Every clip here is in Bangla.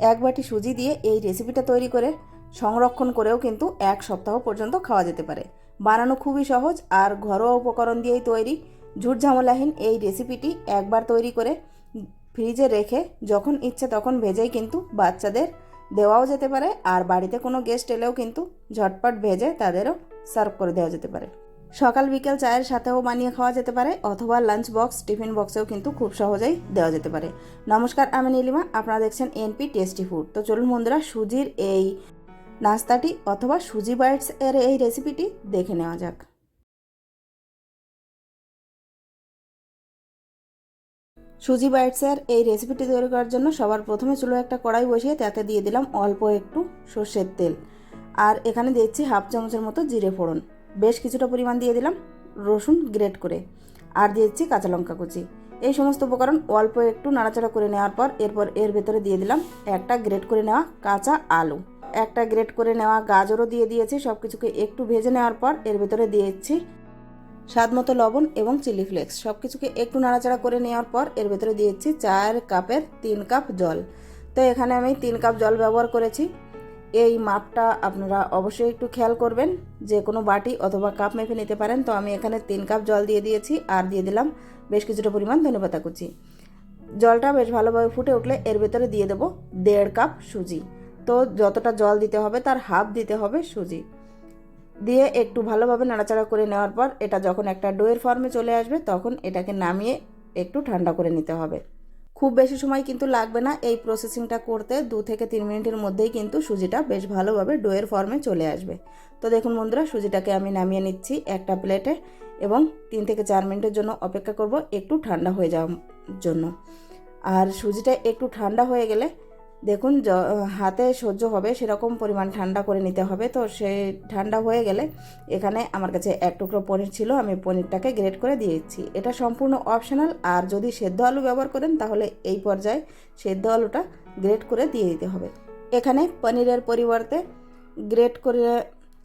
এক বাটি সুজি দিয়ে এই রেসিপিটা তৈরি করে সংরক্ষণ করেও কিন্তু 1 সপ্তাহ পর্যন্ত খাওয়া যেতে পারে। বানানো খুবই সহজ আর ঘরোয়া উপকরণ দিয়েই তৈরি। ঝুটঝামেলাহীন এই রেসিপিটি একবার তৈরি করে ফ্রিজে রেখে যখন ইচ্ছে তখন ভেজেই কিন্তু বাচ্চাদের দেওয়াও যেতে পারে, আর বাড়িতে কোনো গেস্ট এলেও কিন্তু ঝটপট ভেজে তাদেরও সার্ভ করে দেওয়া যেতে পারে। সকাল বিকেল চায়ের সাথেও বানিয়ে খাওয়া যেতে পারে, অথবা লাঞ্চ বক্স টিফিন বক্সেও কিন্তু খুব সহজেই দেওয়া যেতে পারে। নমস্কার, আমি নীলিমা, আপনারা দেখছেন এনপি টেস্টি ফুড। তো চলুন বন্ধুরা, সুজির এই নাস্তাটি অথবা সুজি বাইটস এর এই রেসিপিটি দেখে নেওয়া যাক। সুজি বাইটসের এই রেসিপিটি তৈরি করার জন্য সবার প্রথমে চুলোয় একটা কড়াই বসিয়ে তাতে দিয়ে দিলাম অল্প একটু সর্ষের তেল, আর এখানে দিচ্ছি হাফ চামচের মতো জিরে ফোড়ন, বেশ কিছুটা পরিমাণ দিয়ে দিলাম রসুন গ্রেট করে, আর দিয়েছি কাঁচা লঙ্কা কুচি। এই সমস্ত উপকরণ অল্প একটু নাড়াচাড়া করে নেওয়ার পর এর ভেতরে দিয়ে দিলাম একটা গ্রেট করে নেওয়া কাঁচা আলু, একটা গ্রেট করে নেওয়া গাজরও দিয়ে দিয়েছি। সব কিছুকে একটু ভেজে নেওয়ার পর এর ভেতরে দিয়েছি স্বাদ মতো লবণ এবং চিলি ফ্লেক্স। সব কিছুকে একটু নাড়াচাড়া করে নেওয়ার পর এর ভেতরে দিয়েছি 4 কাপের 3 কাপ জল। তো এখানে আমি 3 কাপ জল ব্যবহার করেছি। এই মাপটা আপনারা অবশ্যই একটু খেয়াল করবেন, যে কোনো বাটি অথবা কাপ মেপে নিতে পারেন। তো আমি এখানে 3 কাপ জল দিয়ে দিয়েছি, আর দিয়ে দিলাম বেশ কিছুটা পরিমাণ ধনেপাতা কুচি। জলটা বেশ ভালোভাবে ফুটে উঠলে এর ভেতরে দিয়ে দেবো 1.5 কাপ সুজি। তো যতটা জল দিতে হবে তার হাফ দিতে হবে সুজি। দিয়ে একটু ভালোভাবে নাড়াচাড়া করে নেওয়ার পর এটা যখন একটা ডোয়ের ফর্মে চলে আসবে তখন এটাকে নামিয়ে একটু ঠান্ডা করে নিতে হবে। খুব বেশি সময় কিন্তু লাগবে না এই প্রসেসিংটা করতে, 2 থেকে 3 মিনিটের মধ্যেই কিন্তু সুজিটা বেশ ভালোভাবে ডোয়ের ফর্মে চলে আসবে। তো দেখুন বন্ধুরা, সুজিটাকে আমি নামিয়ে নিচ্ছি একটা প্লেটে এবং 3 থেকে 4 মিনিটের জন্য অপেক্ষা করব একটু ঠান্ডা হয়ে যাওয়ার জন্য। আর সুজিটা একটু ঠান্ডা হয়ে গেলে দেখুন হাতে সহ্য হবে সেরকম পরিমাণ ঠান্ডা করে নিতে হবে। তো সে ঠান্ডা হয়ে গেলে এখানে আমার কাছে 1 টুকরো পনির ছিল, আমি পনিরটাকে গ্রেট করে দিয়ে দিচ্ছি। এটা সম্পূর্ণ অপশনাল, আর যদি সেদ্ধ আলু ব্যবহার করেন তাহলে এই পর্যায়ে সেদ্ধ আলুটা গ্রেট করে দিয়ে দিতে হবে। এখানে পনিরের পরিবর্তে গ্রেট করে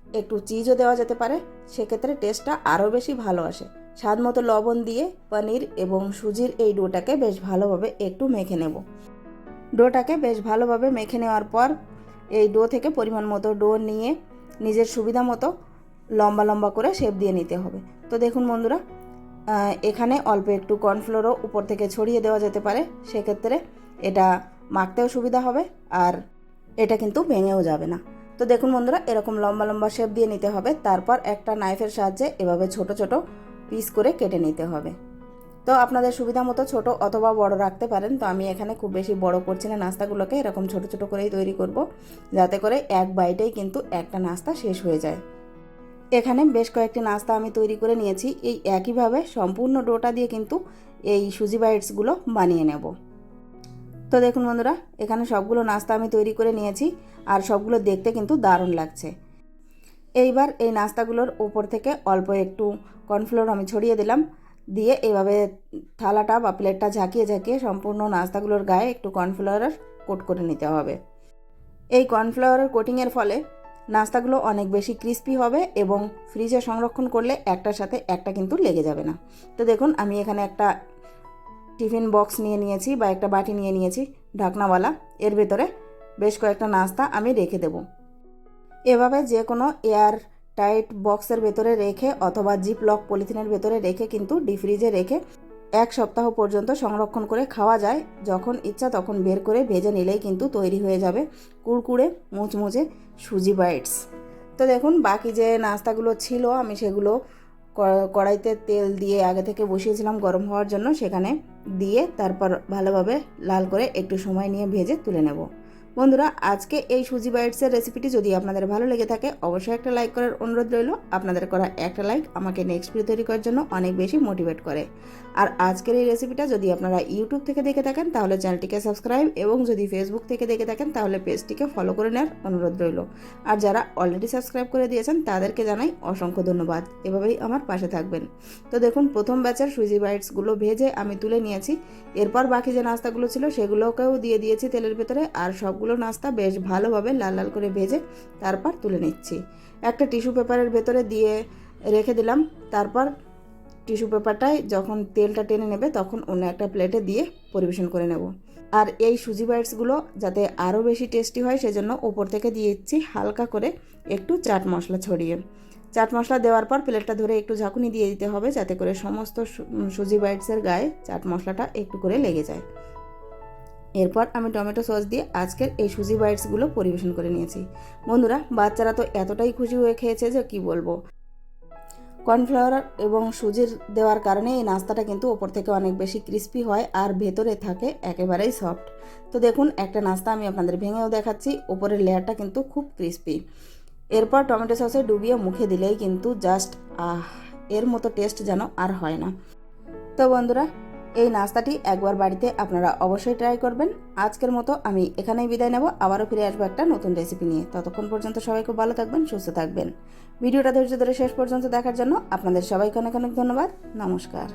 একটু চিজও দেওয়া যেতে পারে, সেক্ষেত্রে টেস্টটা আরও বেশি ভালো আসে। স্বাদ মতো লবণ দিয়ে পনির এবং সুজির এই ডোটাকে বেশ ভালোভাবে একটু মেখে নেব। ডোটাকে বেশ ভালোভাবে মেখে নেওয়ার পর এই ডো থেকে পরিমাণ মতো ডো নিয়ে নিজের সুবিধা মতো লম্বা লম্বা করে শেপ দিয়ে নিতে হবে। তো দেখুন বন্ধুরা, এখানে অল্প একটু কর্নফ্লোরও উপর থেকে ছড়িয়ে দেওয়া যেতে পারে, সেক্ষেত্রে এটা মাখতেও সুবিধা হবে আর এটা কিন্তু ভেঙেও যাবে না। তো দেখুন বন্ধুরা, এরকম লম্বা লম্বা শেপ দিয়ে নিতে হবে। তারপর একটা নাইফের সাহায্যে এভাবে ছোট ছোট পিস করে কেটে নিতে হবে। তো আপনাদের সুবিধা মতো ছোট অথবা বড় রাখতে পারেন। তো আমি এখানে খুব বেশি বড় করছি না, নাস্তাগুলোকে এরকম ছোট ছোট করেই তৈরি করব, যাতে করে এক বাইটেই কিন্তু একটা নাস্তা শেষ হয়ে যায়। এখানে বেশ কয়েকটি নাস্তা আমি তৈরি করে নিয়েছি। এই একইভাবে সম্পূর্ণ ডোটা দিয়ে কিন্তু এই সুজি বাইটসগুলো বানিয়ে নেব। তো দেখুন বন্ধুরা, এখানে সবগুলো নাস্তা আমি তৈরি করে নিয়েছি, আর সবগুলো দেখতে কিন্তু দারুণ লাগছে। এইবার এই নাস্তাগুলোর উপর থেকে অল্প একটু কর্নফ্লোর আমি ছড়িয়ে দিলাম, দিয়ে এভাবে থালাটা বা প্লেটটা ঝাঁকিয়ে ঝাঁকিয়ে সম্পূর্ণ নাস্তাগুলোর গায়ে একটু কর্নফ্লাওয়ারের কোট করে নিতে হবে। এই কর্নফ্লাওয়ারের কোটিংয়ের ফলে নাস্তাগুলো অনেক বেশি ক্রিস্পি হবে এবং ফ্রিজে সংরক্ষণ করলে একটার সাথে একটা কিন্তু লেগে যাবে না। তো দেখুন, আমি এখানে একটা টিফিন বক্স নিয়ে নিয়েছি বা একটা বাটি নিয়ে নিয়েছি ঢাকনাওয়ালা, এর ভেতরে বেশ কয়েকটা নাস্তা আমি রেখে দেব। এভাবে যে কোনো এয়ার টাইট বক্সের ভেতরে রেখে অথবা জিপ লক পলিথিনের ভেতরে রেখে কিন্তু ডিপ ফ্রিজে রেখে 1 সপ্তাহ পর্যন্ত সংরক্ষণ করে খাওয়া যায়। যখন ইচ্ছা তখন বের করে ভেজে নিলেই কিন্তু তৈরি হয়ে যাবে কুড়কুড়ে মুচমুচে সুজি বাইটস। তো দেখুন, বাকি যে নাস্তাগুলো ছিল আমি সেগুলো কড়াইতে তেল দিয়ে আগে থেকে বসিয়েছিলাম গরম হওয়ার জন্য, সেখানে দিয়ে তারপর ভালোভাবে লাল করে একটু সময় নিয়ে ভেজে তুলে নেব। বন্ধুরা, আজকে এই সুজি বাইটসের রেসিপিটি যদি আপনাদের ভালো লেগে থাকে অবশ্যই একটা লাইক করার অনুরোধ রইল। আপনাদের করা একটা লাইক আমাকে নেক্সট ভিডিও তৈরি করার জন্য অনেক বেশি মোটিভেট করে। আর আজকের এই রেসিপিটা যদি আপনারা ইউটিউব থেকে দেখে থাকেন তাহলে চ্যানেলটিকে সাবস্ক্রাইব, এবং যদি ফেসবুক থেকে দেখে থাকেন তাহলে পেজটিকে ফলো করে নেওয়ার অনুরোধ রইল। আর যারা অলরেডি সাবস্ক্রাইব করে দিয়েছেন তাদেরকে জানাই অসংখ্য ধন্যবাদ, এভাবেই আমার পাশে থাকবেন। তো দেখুন, প্রথম ব্যাচের সুজি বাইটসগুলো ভেজে আমি তুলে নিয়েছি। এরপর বাকি যে নাস্তাগুলো ছিল সেগুলোকেও দিয়ে দিয়েছি তেলের ভেতরে, আর সবগুলো নাস্তা বেশ ভালোভাবে লাল লাল করে ভেজে তারপর তুলে নিচ্ছি। একটা টিস্যু পেপারের ভেতরে দিয়ে রেখে দিলাম। তারপর টিস্যু পেপারটায় যখন তেলটা টেনে নেবে তখন অন্য একটা প্লেটে দিয়ে পরিবেশন করে নেব। আর এই সুজি বাইটসগুলো যাতে আরও বেশি টেস্টি হয় সেজন্য ওপর থেকে দিয়ে দিচ্ছি হালকা করে একটু চাট মশলা ছড়িয়ে। চাট মশলা দেওয়ার পর প্লেটটা ধরে একটু ঝাঁকুনি দিয়ে দিতে হবে যাতে করে সমস্ত সুজি বাইটসের গায়ে চাট মশলাটা একটু করে লেগে যায়। এরপর আমি টমেটো সস দিয়ে আজকের এই সুজি বাইটসগুলো পরিবেশন করে নিয়েছি। বন্ধুরা, বাচ্চারা তো এতটাই খুশি হয়ে খেয়েছে যে কি বলবো। কর্নফ্লাওয়ার এবং সুজির দেওয়ার কারণে এই নাস্তাটা কিন্তু ওপর থেকে অনেক বেশি ক্রিস্পি হয় আর ভেতরে থাকে একেবারেই সফট। তো দেখুন, একটা নাস্তা আমি আপনাদের ভেঙেও দেখাচ্ছি, ওপরের লেয়ারটা কিন্তু খুব ক্রিস্পি। এরপর টমেটো সসে ডুবিয়ে মুখে দিলেই কিন্তু জাস্ট এর মতো টেস্ট যেন আর হয় না। তো বন্ধুরা, এই নাস্তাটি একবার বাড়িতে আপনারা অবশ্যই ট্রাই করবেন। আজকের মতো আমি এখানেই বিদায় নেব, আবারও ফিরে আসবো একটা নতুন রেসিপি নিয়ে। ততক্ষণ পর্যন্ত সবাই খুব ভালো থাকবেন, সুস্থ থাকবেন। ভিডিওটা ধৈর্য ধরে শেষ পর্যন্ত দেখার জন্য আপনাদের সবাইকে অনেক অনেক ধন্যবাদ। নমস্কার।